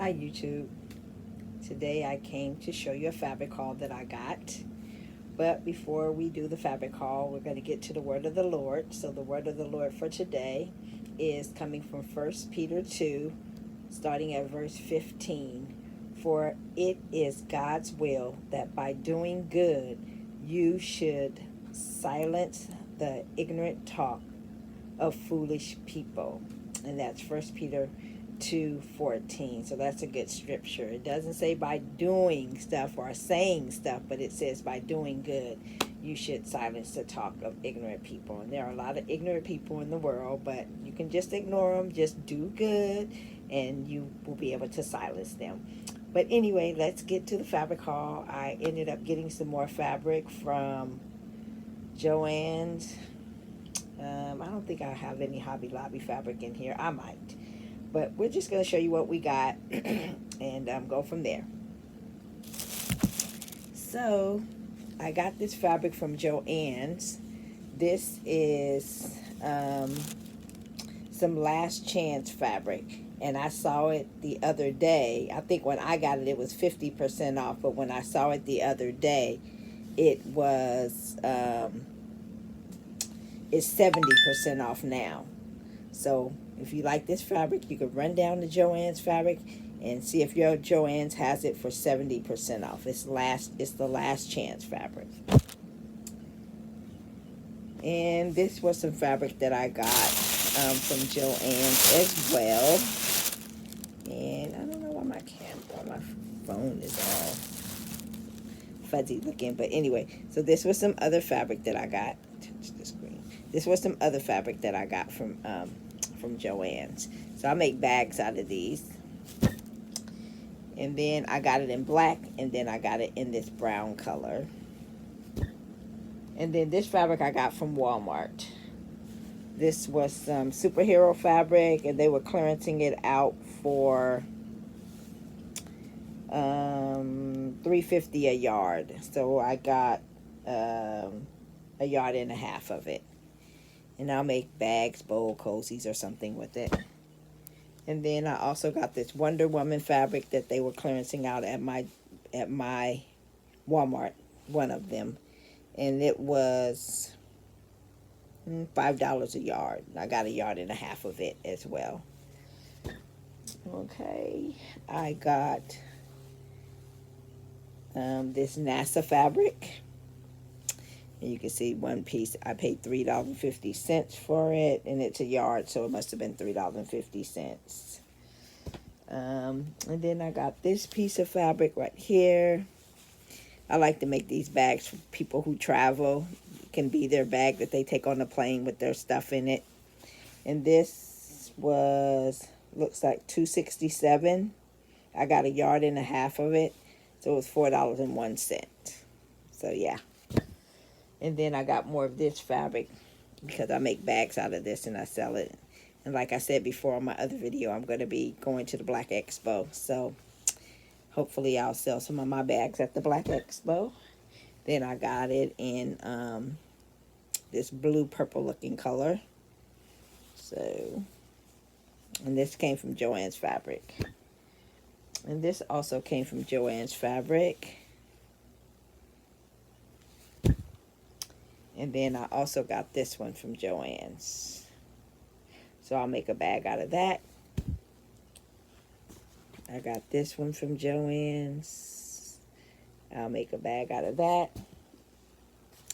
Hi YouTube. Today I came to show you a fabric haul that I got. But before we do the fabric haul, we're going to get to the word of the Lord. So the word of the Lord for today is coming from 1 Peter 2, starting at verse 15. For it is God's will that by doing good you should silence the ignorant talk of foolish people. And that's 1 Peter 2:14. So that's a good scripture. It doesn't say by doing stuff or saying stuff, but it says by doing good you should silence the talk of ignorant people. And there are a lot of ignorant people in the world, but you can just ignore them. Just do good and you will be able to silence them. But anyway, let's get to the fabric haul. I ended up getting some more fabric from Joann's. I don't think I have any Hobby Lobby fabric in here. I might. But we're just going to show you what we got and go from there. So, I got this fabric from Joann's. This is some Last Chance fabric. And I saw it the other day. I think when I got it, it was 50% off. But when I saw it the other day, it was... it's 70% off now. So if you like this fabric, you can run down to Joann's fabric and see if your Joann's has it for 70% off. It's the Last Chance fabric. And this was some fabric that I got from Joann's as well. And I don't know why my phone is all fuzzy looking, but anyway, so this was some other fabric that I got. Touch the screen. This was some other fabric that I got from Joann's. So I make bags out of these. And then I got it in black, and then I got it in this brown color. And then this fabric I got from Walmart. This was some superhero fabric, and they were clearancing it out for $3.50 a yard. So I got a yard and a half of it. And I'll make bags, bowl, cozies, or something with it. And then I also got this Wonder Woman fabric that they were clearancing out at my Walmart, one of them. And it was $5 a yard. I got a yard and a half of it as well. Okay, I got this NASA fabric. And you can see one piece, I paid $3.50 for it, and it's a yard, so it must have been $3.50. And then I got this piece of fabric right here. I like to make these bags for people who travel. It can be their bag that they take on the plane with their stuff in it. And this was, looks like $2.67. I got a yard and a half of it, so it was $4.01. So yeah. And then I got more of this fabric because I make bags out of this and I sell it. And like I said before on my other video, I'm going to be going to the Black Expo. So hopefully I'll sell some of my bags at the Black Expo. Then I got it in this blue purple looking color. So, and this came from Joann's fabric. And this also came from Joann's fabric. And then I also got this one from Joann's. So I'll make a bag out of that. I got this one from Joann's. I'll make a bag out of that.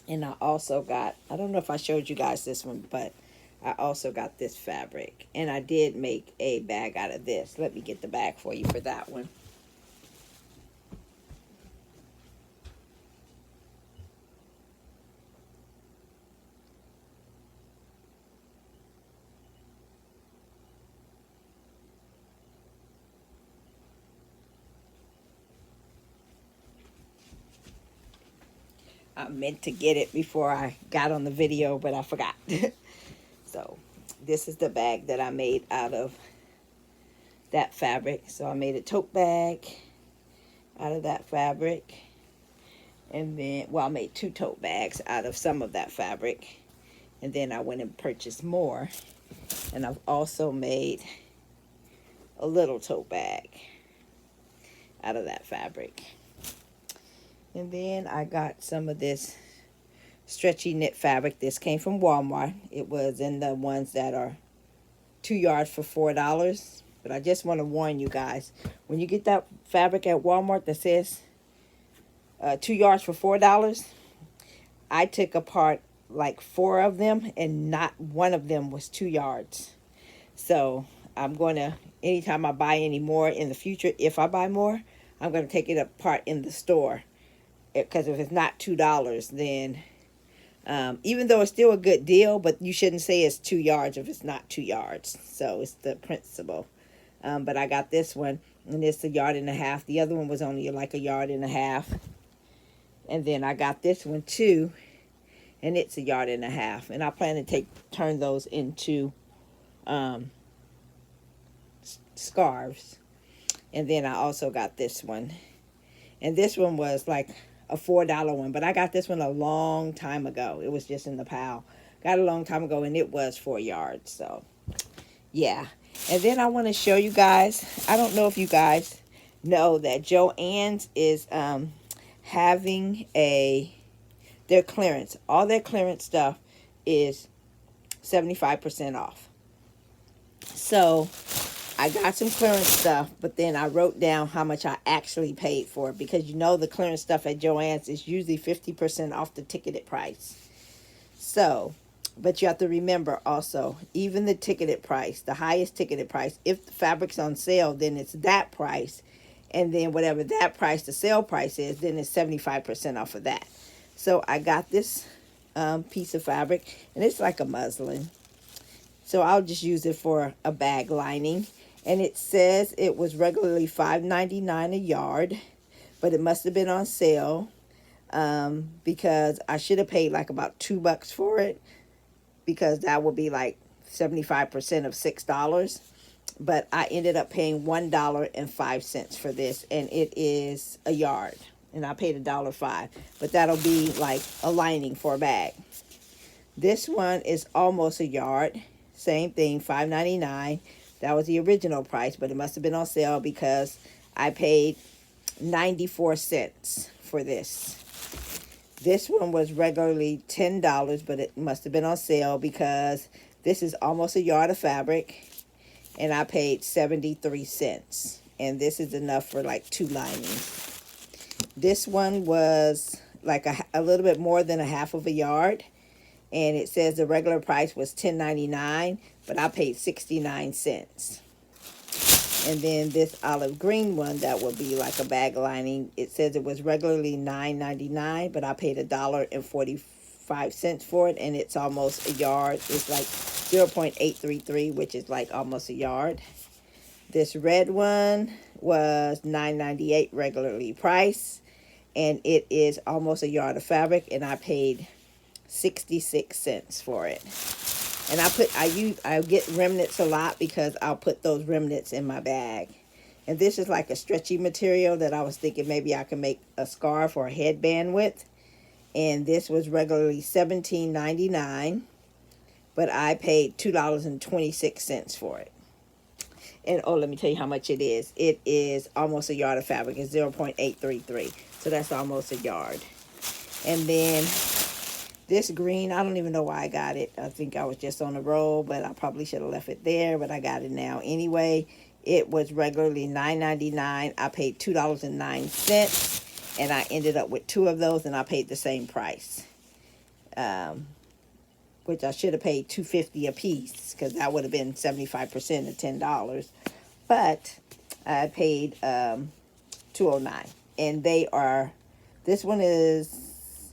And I also got, I don't know if I showed you guys this one, but I also got this fabric. And I did make a bag out of this. Let me get the bag for you for that one. I meant to get it before I got on the video, but I forgot. So this is the bag that I made out of that fabric. So I made a tote bag out of that fabric. And then, well, I made 2 tote bags out of some of that fabric. And then I went and purchased more. And I've also made a little tote bag. out of that fabric. And then I got some of this stretchy knit fabric. This came from Walmart. It was in the ones that are 2 yards for $4. But I just want to warn you guys, when you get that fabric at Walmart that says 2 yards for $4, I took apart like 4 of them and not one of them was 2 yards. So I'm going to, anytime I buy any more in the future, if I buy more, I'm going to take it apart in the store. Because if it's not $2, then even though it's still a good deal, but you shouldn't say it's 2 yards if it's not 2 yards. So it's the principle. But I got this one, and it's 1.5 yards. The other one was only like 1.5 yards. And then I got this one too, and it's 1.5 yards. And I plan to turn those into scarves. And then I also got this one, and this one was like a $4 one, but I got this one a long time ago. It was just in the pile. Got it a long time ago, and it was 4 yards. So yeah. And then I want to show you guys, I don't know if you guys know that Joann's is having their clearance. All their clearance stuff is 75% off. So I got some clearance stuff, but then I wrote down how much I actually paid for it, because you know the clearance stuff at Joann's is usually 50% off the ticketed price. So, but you have to remember also, even the ticketed price, the highest ticketed price, if the fabric's on sale, then it's that price. And then whatever that price, the sale price is, then it's 75% off of that. So I got this piece of fabric, and it's like a muslin. So I'll just use it for a bag lining. And it says it was regularly $5.99 a yard, but it must have been on sale because I should have paid like about $2 for it, because that would be like 75% of $6. But I ended up paying $1.05 for this, and it is a yard, and I paid $1.05. But that'll be like a lining for a bag. This one is almost a yard. Same thing, $5.99. That was the original price, but it must have been on sale because I paid 94 cents for this. This one was regularly $10, but it must have been on sale because this is almost a yard of fabric, and I paid 73 cents. And this is enough for like 2 linings. This one was like a little bit more than 1/2 yard. And it says the regular price was $10.99, but I paid 69 cents. And then this olive green one, that would be like a bag lining. It says it was regularly $9.99, but I paid $1.45 for it, and it's almost a yard. It's like 0.833, which is like almost a yard. This red one was $9.98 regularly price, and it is almost a yard of fabric, and I paid 66 cents for it. And I get remnants a lot because I'll put those remnants in my bag. And this is like a stretchy material that I was thinking maybe I can make a scarf or a headband with. And this was regularly $17.99, but I paid $2.26 for it. And oh, let me tell you how much it is. It is almost a yard of fabric. It's 0.833. So that's almost a yard. And then this green, I don't even know why I got it. I think I was just on a roll, but I probably should have left it there, but I got it now anyway. It was regularly $9.99. I paid $2.09, and I ended up with 2 of those, and I paid the same price, which I should have paid $2.50 a piece, because that would have been 75% of $10. But I paid $2.09, and they are. This one is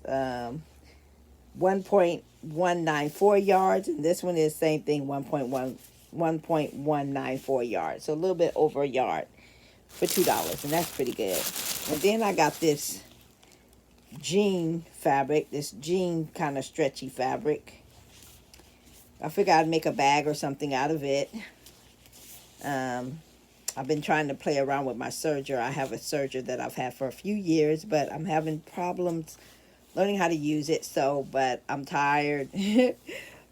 1.194 yards, and this one is same thing, 1.194 yards, so a little bit over a yard for $2, and that's pretty good. And then I got this jean fabric, this jean kind of stretchy fabric. I figured I'd make a bag or something out of it. I've been trying to play around with my serger. I have a serger that I've had for a few years, but I'm having problems learning how to use it. So, but I'm tired.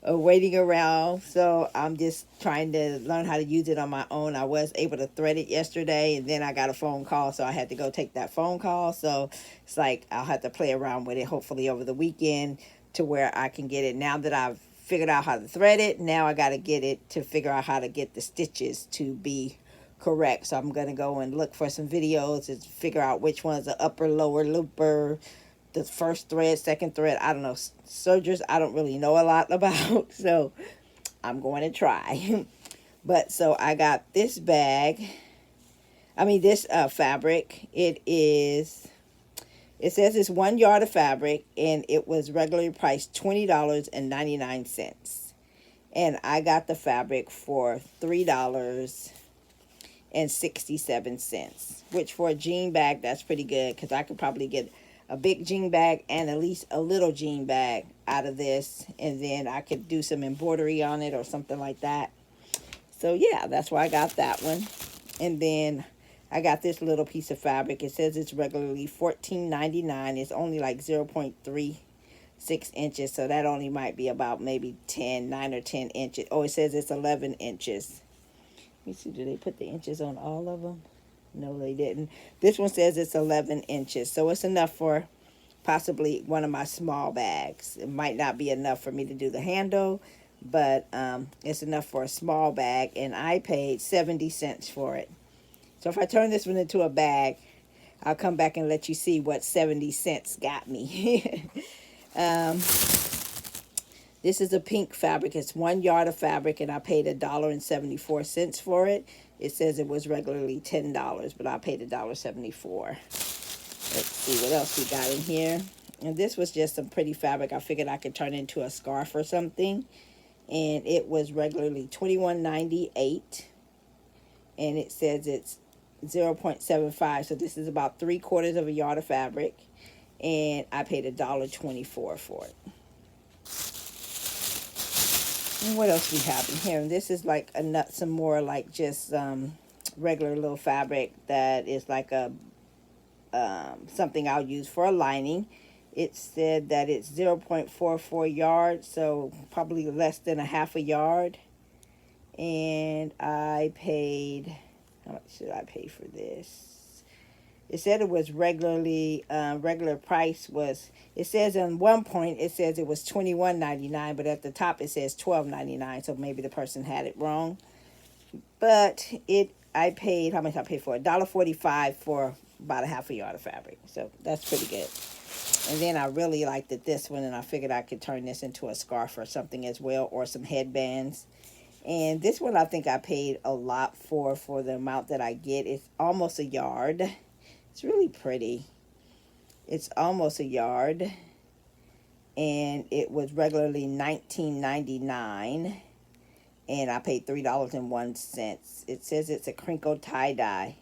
waiting around. So I'm just trying to learn how to use it on my own. I was able to thread it yesterday, and then I got a phone call, so I had to go take that phone call. So it's like I'll have to play around with it hopefully over the weekend to where I can get it. Now that I've figured out how to thread it, now I got to get it to figure out how to get the stitches to be correct. So I'm going to go and look for some videos and figure out which one's the upper, lower looper, the first thread, second thread. I don't know. Sergers, I don't really know a lot about, so I'm going to try. But so I got this bag. I mean, this fabric. It says it's 1 yard of fabric, and it was regularly priced $20.99. And I got the fabric for $3.67, which for a jean bag, that's pretty good, because I could probably get a big jean bag and at least a little jean bag out of this, and then I could do some embroidery on it or something like that. So yeah, that's why I got that one. And then I got this little piece of fabric. It says it's regularly $14.99. It's only like 0.36 inches, so that only might be about maybe 9 or 10 inches. Oh, it says it's 11 inches. Let me see, did they put the inches on all of them? No, they didn't. This one says it's 11 inches, so it's enough for possibly one of my small bags. It might not be enough for me to do the handle, but it's enough for a small bag, and I paid 70 cents for it. So if I turn this one into a bag, I'll come back and let you see what 70 cents got me. This is a pink fabric. It's 1 yard of fabric, and I paid $1.74 for it. It says it was regularly $10, but I paid $1.74. Let's see what else we got in here. And this was just some pretty fabric. I figured I could turn into a scarf or something. And it was regularly $21.98. And it says it's 0.75. So this is about 3/4 of a yard of fabric. And I paid $1.24 for it. And what else we have in here? And this is like some more like just regular little fabric that is like a something I'll use for a lining. It said that it's 0.44 yards, so probably less than a half a yard. And I paid, how much did I pay for this? It said it was regular price was, it says on one point, it says it was $21.99, but at the top it says $12.99, so maybe the person had it wrong. But I paid, how much I paid for it? $1.45 for about a half a yard of fabric, so that's pretty good. And then I really liked this one, and I figured I could turn this into a scarf or something as well, or some headbands. And this one I think I paid a lot for the amount that I get. It's almost a yard. It's really pretty. It's almost a yard. And it was regularly $19.99. And I paid $3.01. It says it's a crinkle tie-dye.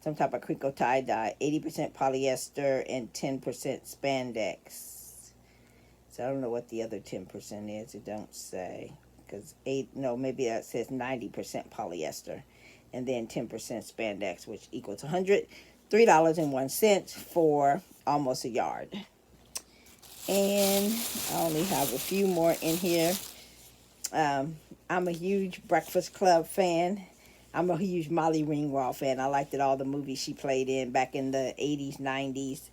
Some type of crinkle tie-dye. 80% polyester and 10% spandex. So I don't know what the other 10% is. It don't say. Because maybe that says 90% polyester. And then 10% spandex, which equals $3.01 for almost a yard. And I only have a few more in here. I'm a huge Breakfast Club fan. I'm a huge Molly Ringwald fan. I liked all the movies she played in back in the 80s, 90s.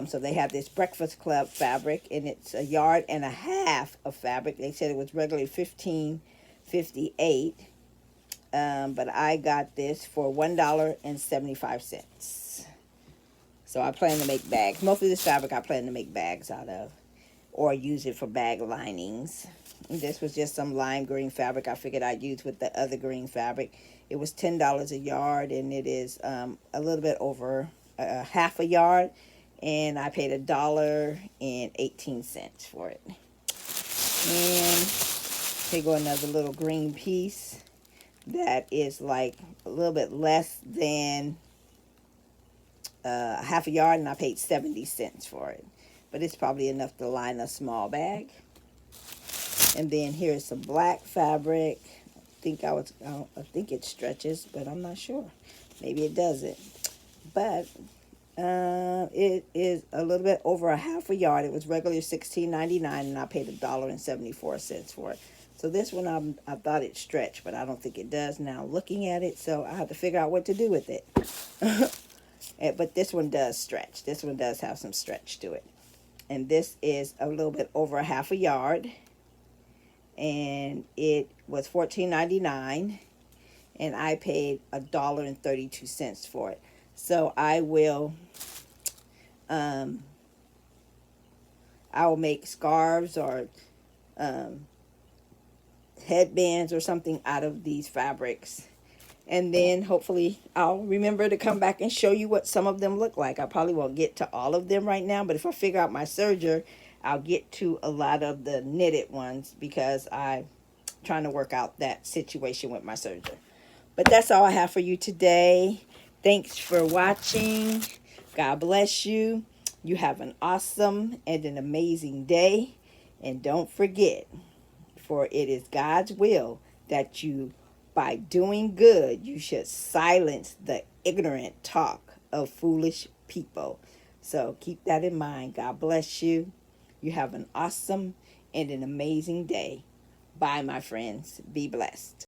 So they have this Breakfast Club fabric, and it's 1.5 yards of fabric. They said it was regularly $15.58. But I got this for $1.75. So I plan to make bags. Most of this fabric I plan to make bags out of, or use it for bag linings. And this was just some lime green fabric I figured I'd use with the other green fabric. It was $10 a yard, and it is a little bit over half a yard. And I paid $1.18 for it. And here go another little green piece that is like a little bit less than half a yard, and I paid 70 cents for it. But it's probably enough to line a small bag. And then here's some black fabric. I think it stretches, but I'm not sure. Maybe it doesn't. But It is a little bit over a half a yard. It was regularly $16.99, and I paid $1.74 for it. So this one, I thought it stretched, but I don't think it does now looking at it. So I have to figure out what to do with it. But this one does stretch. This one does have some stretch to it. And this is a little bit over a half a yard. And it was $14.99. And I paid $1.32 for it. So I will make scarves or headbands or something out of these fabrics. And then hopefully I'll remember to come back and show you what some of them look like. I probably won't get to all of them right now, but if I figure out my serger, I'll get to a lot of the knitted ones because I'm trying to work out that situation with my serger. But that's all I have for you today. Thanks for watching. God bless you. You have an awesome and an amazing day. And don't forget, for it is God's will that you, by doing good, you should silence the ignorant talk of foolish people. So keep that in mind. God bless you. You have an awesome and an amazing day. Bye, my friends. Be blessed.